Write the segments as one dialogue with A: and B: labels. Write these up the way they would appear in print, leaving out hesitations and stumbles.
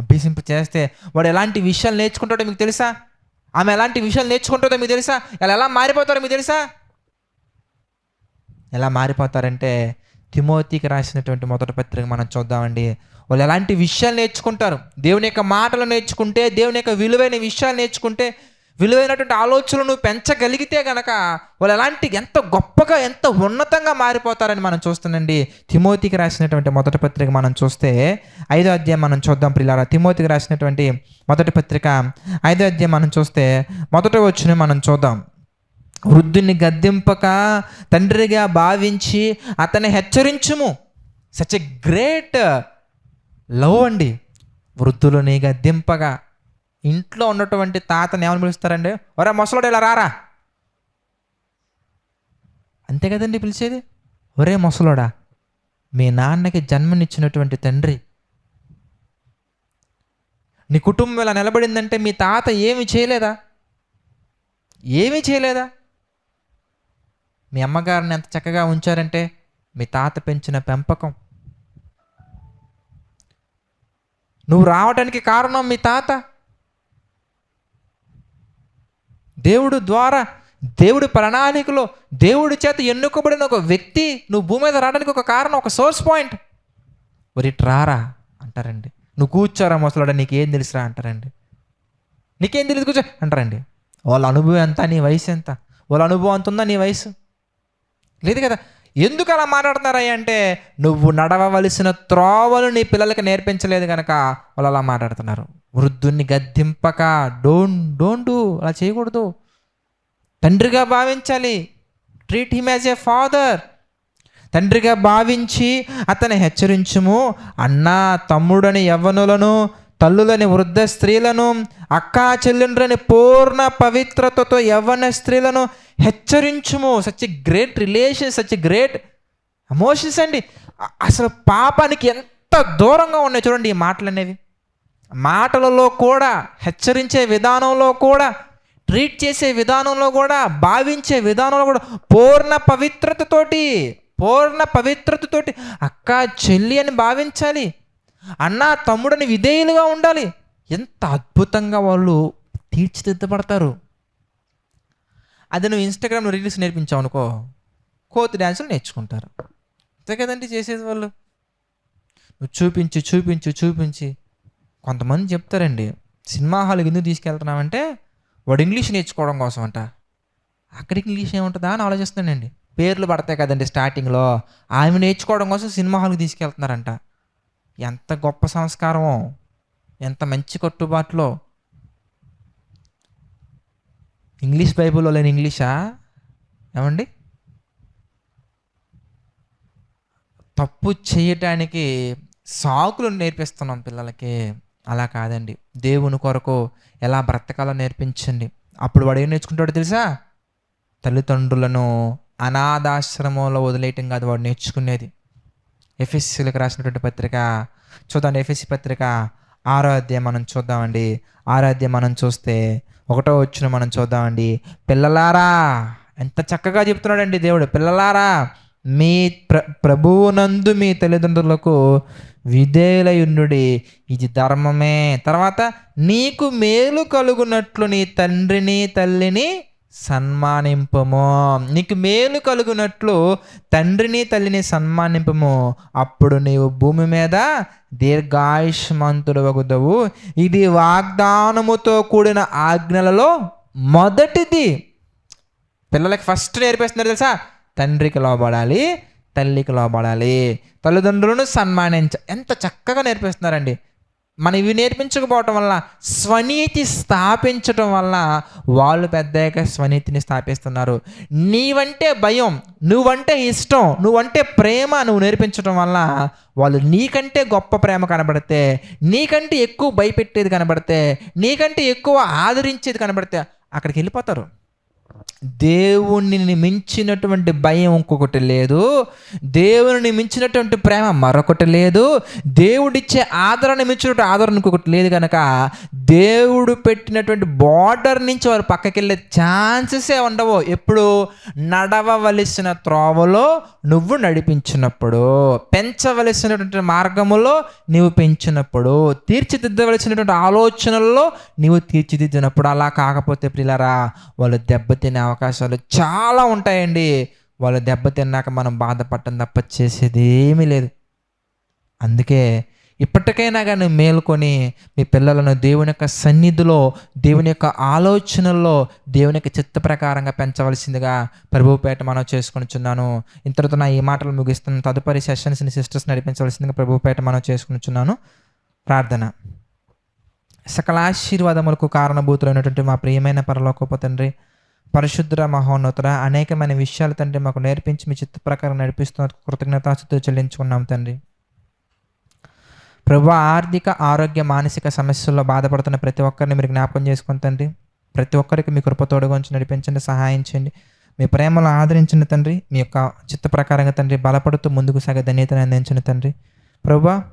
A: అభ్యసింప చేస్తే వాడు ఎలాంటి విషయాలు నేర్చుకుంటాడో మీకు తెలుసా? ఆమె ఎలాంటి విషయాలు నేర్చుకుంటుందో మీకు తెలుసా? ఎలా మారిపోతారో మీకు తెలుసా? ఎలా మారిపోతారంటే తిమోతికి రాసినటువంటి మొదటి పత్రిక మనం చూద్దామండి. వాళ్ళు ఎలాంటి విషయాలు నేర్చుకుంటారు? దేవుని యొక్క మాటలు నేర్చుకుంటే, దేవుని యొక్క విలువైన విషయాలు నేర్చుకుంటే, విలువైనటువంటి ఆలోచనలు నువ్వు పెంచగలిగితే గనక వాళ్ళు ఎంత గొప్పగా, ఎంత ఉన్నతంగా మారిపోతారని మనం చూస్తానండి. తిమోతికి రాసినటువంటి మొదటి పత్రిక మనం చూస్తే 5వ అధ్యాయం మనం చూద్దాం ప్రియులారా. తిమోతికి రాసినటువంటి మొదటి పత్రిక 5వ అధ్యాయం మనం చూస్తే మొదటి వచనం మనం చూద్దాం. వృద్ధుని గద్దింపక తండ్రిగా భావించి అతన్ని హెచ్చరించుము. సచ్ ఎ గ్రేట్ లవ్ అండి. వృద్ధులని గద్దింపగా. ఇంట్లో ఉన్నటువంటి తాతని ఏమని పిలుస్తారండి? ఒరే ముసలోడు ఇలా రారా, అంతే కదండి పిలిచేది. ఒరే ముసలోడా, మీ నాన్నకి జన్మనిచ్చినటువంటి తండ్రి, నీ కుటుంబం ఇలా నిలబడిందంటే మీ తాత ఏమీ చేయలేదా? మీ అమ్మగారిని ఎంత చక్కగా ఉంచారంటే మీ తాత పెంచిన పెంపకం. నువ్వు రావడానికి కారణం మీ తాత. దేవుడి ప్రణాళికలో దేవుడి చేత ఎన్నుకోబడిన ఒక వ్యక్తి నువ్వు భూమి మీద రావడానికి ఒక కారణం, ఒక సోర్స్ పాయింట్. ఒరిట్ రారా అంటారండి. నువ్వు కూర్చోరా ముసలోడా, నీకేం తెలుసురా అంటారండి. నీకేం తెలియదు కూర్చో అంటారండి. వాళ్ళ అనుభవం ఎంత, నీ వయసు ఎంత? వాళ్ళ అనుభవం అంత ఉందా నీ వయసు? లేదు కదా. ఎందుకు అలా మాట్లాడుతున్నారా అంటే నువ్వు నడవవలసిన త్రోవలు నీ పిల్లలకి నేర్పించలేదు కనుక వాళ్ళు అలా మాట్లాడుతున్నారు. వృద్ధుని గద్దింపక, డోంట్ డూ, అలా చేయకూడదు. తండ్రిగా భావించాలి. Treat him as a father. తండ్రిగా భావించి అతన్ని హెచ్చరించుము. అన్నా తమ్ముడని యవ్వనులను, తల్లులని వృద్ధ స్త్రీలను, అక్కా చెల్లెండ్రని పూర్ణ పవిత్రతతో యవ్వన స్త్రీలను హెచ్చరించుము. Such a great relation, such a great emotions అండి. అసలు పాపానికి ఎంత దూరంగా ఉన్నాయి చూడండి ఈ మాటలు అనేవి. మాటలలో కూడా, హెచ్చరించే విధానంలో కూడా, ట్రీట్ చేసే విధానంలో కూడా, భావించే విధానంలో కూడా పూర్ణ పవిత్రతతోటి అక్క చెల్లి అని భావించాలి. అన్న తమ్ముడని విధేయులుగా ఉండాలి. ఎంత అద్భుతంగా వాళ్ళు తీర్చిదిద్దబడతారు. అది నువ్వు ఇన్స్టాగ్రామ్లో రీల్స్ నేర్పించావు అనుకో, కోతి డ్యాన్సులు నేర్చుకుంటారు. అంతే కదండి చేసేది వాళ్ళు. నువ్వు చూపించి కొంతమంది చెప్తారండి, సినిమా హాల్కి ఎందుకు తీసుకెళ్తున్నామంటే వాడు ఇంగ్లీష్ నేర్చుకోవడం కోసం అంట. అక్కడికి ఇంగ్లీష్ ఏముంటుందా అని ఆలోచిస్తానండి. పేర్లు పడతాయి కదండి స్టార్టింగ్లో, ఆమె నేర్చుకోవడం కోసం సినిమా హాల్కి తీసుకెళ్తున్నారంట. ఎంత గొప్ప సంస్కారమో, ఎంత మంచి కట్టుబాట్లో. ఇంగ్లీష్ బైబిల్లో లేని ఇంగ్లీషా ఏమండి? తప్పు చేయటానికి సాకులు నేర్పిస్తున్నాం పిల్లలకి. అలా కాదండి. దేవుని కొరకు ఎలా బ్రతకాలో నేర్పించండి. అప్పుడు వాడు ఏం నేర్చుకుంటాడో తెలుసా? తల్లిదండ్రులను అనాథాశ్రమంలో వదిలేయటం కాదు వాడు నేర్చుకునేది. ఎఫెసీయులకు రాసినటువంటి పత్రిక చూద్దాం. ఎఫెసీ పత్రిక 6వ అధ్యాయం మనం చూద్దామండి. 6వ అధ్యాయం మనం చూస్తే 1వ వచనం మనం చూద్దామండి. పిల్లలారా, ఎంత చక్కగా చెప్తున్నాడండి దేవుడు. పిల్లలారా, మీ ప్రభువునందు మీ తల్లిదండ్రులకు విధేయులయుండుడి, ఇది ధర్మమే. తర్వాత నీకు మేలు కలుగునట్లు నీ తండ్రిని తల్లిని సన్మానింపము. నీకు మేలు కలుగునట్లు తండ్రిని తల్లిని సన్మానింపము. అప్పుడు నీవు భూమి మీద దీర్ఘాయుష్మంతుడు వగుదవు. ఇది వాగ్దానముతో కూడిన ఆజ్ఞలలో మొదటిది. పిల్లలకి ఫస్ట్ నేర్పిస్తున్నారు తెలుసా? తండ్రికి లోబడాలి, తల్లికి లోబడాలి, తల్లిదండ్రులను ఎంత చక్కగా నేర్పిస్తున్నారండి. మనం ఇవి నేర్పించకపోవటం వల్ల, స్వనీతి స్థాపించటం వల్ల వాళ్ళు పెద్దగా స్వనీతిని స్థాపిస్తున్నారు. నీవంటే భయం, నువ్వంటే ఇష్టం, నువ్వంటే ప్రేమ నువ్వు నేర్పించటం వల్ల వాళ్ళు నీకంటే గొప్ప ప్రేమ కనబడితే, నీకంటే ఎక్కువ భయపెట్టేది కనబడితే, నీకంటే ఎక్కువ ఆదరించేది కనబడితే అక్కడికి వెళ్ళిపోతారు. దేవుణ్ణి మించినటువంటి భయం ఇంకొకటి లేదు, దేవుని మించినటువంటి ప్రేమ మరొకటి లేదు, దేవుడిచ్చే ఆదరణ మించినటువంటి ఆదరణ ఇంకొకటి లేదు కనుక దేవుడు పెట్టినటువంటి బార్డర్ నుంచి వారు పక్కకి వెళ్ళే ఛాన్సెసే ఉండవు. ఎప్పుడు నడవవలసిన త్రోవలో నువ్వు నడిపించినప్పుడు, పెంచవలసినటువంటి మార్గములో నీవు పెంచినప్పుడు, తీర్చిదిద్దవలసినటువంటి ఆలోచనల్లో నీవు తీర్చిదిద్దినప్పుడు. అలా కాకపోతే ప్రియులారా, వాళ్ళు దెబ్బతినే అవకాశాలు చాలా ఉంటాయండి. వాళ్ళు దెబ్బతిన్నాక మనం బాధపడటం తప్ప చేసేది ఏమీ లేదు. అందుకే ఇప్పటికైనా కానీ మేలుకొని మీ పిల్లలను దేవుని యొక్క సన్నిధిలో, దేవుని యొక్క ఆలోచనల్లో, దేవుని యొక్క చిత్త ప్రకారంగా పెంచవలసిందిగా ప్రభువు పేట మనం చేసుకొనిచున్నాను. ఇంతటితో నా ఈ మాటలు ముగిస్తున్నాను. తదుపరి సెషన్స్ని సిస్టర్స్ నడిపించవలసిందిగా ప్రభువు పేట మనం చేసుకొనిచున్నాను. ప్రార్థన. సకల ఆశీర్వాదములకు కారణభూతులైనటువంటి మా ప్రియమైన పరలోకపు తండ్రి, పరిశుద్ధ మహోన్నతుడ, అనేకమైన విషయాలు తండ్రి మాకు నేర్పించి మీ చిత్త ప్రకారం నడిపిస్తున్న కృతజ్ఞతాస్తుతులు చెల్లించుకున్నాం తండ్రి. ప్రభువా, ఆర్థిక, ఆరోగ్య, మానసిక సమస్యల్లో బాధపడుతున్న ప్రతి ఒక్కరిని మీరు జ్ఞాపకం చేసుకుని తండ్రి, ప్రతి ఒక్కరికి మీ కృప తోడుగా ఉంచి నడిపించండి, సహాయం చేయండి. మీ ప్రేమలో ఆదరించండి తండ్రి. మీ యొక్క చిత్త ప్రకారంగా తండ్రి బలపడుతూ ముందుకు సాగే ధన్యతను అందించండి తండ్రి. ప్రభువా,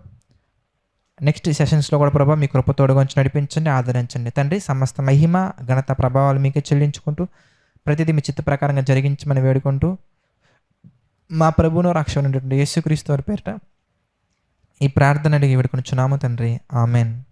A: నెక్స్ట్ సెషన్స్లో కూడా ప్రభువా మీ కృప తోడుగా ఉంచి నడిపించండి, ఆదరించండి తండ్రి. సమస్త మహిమ, ఘనత, ప్రభావాలు మీకే చెల్లించుకుంటూ ప్రతిదీ మీ చిత్త ప్రకారంగా జరిగించమని వేడుకుంటూ మా ప్రభువును రక్షకుడైనటువంటి యేసుక్రీస్తు వారి పేరిట ఈ ప్రార్థన అడిగి వేడుకొనుచున్నాము తండ్రి. ఆమెన్.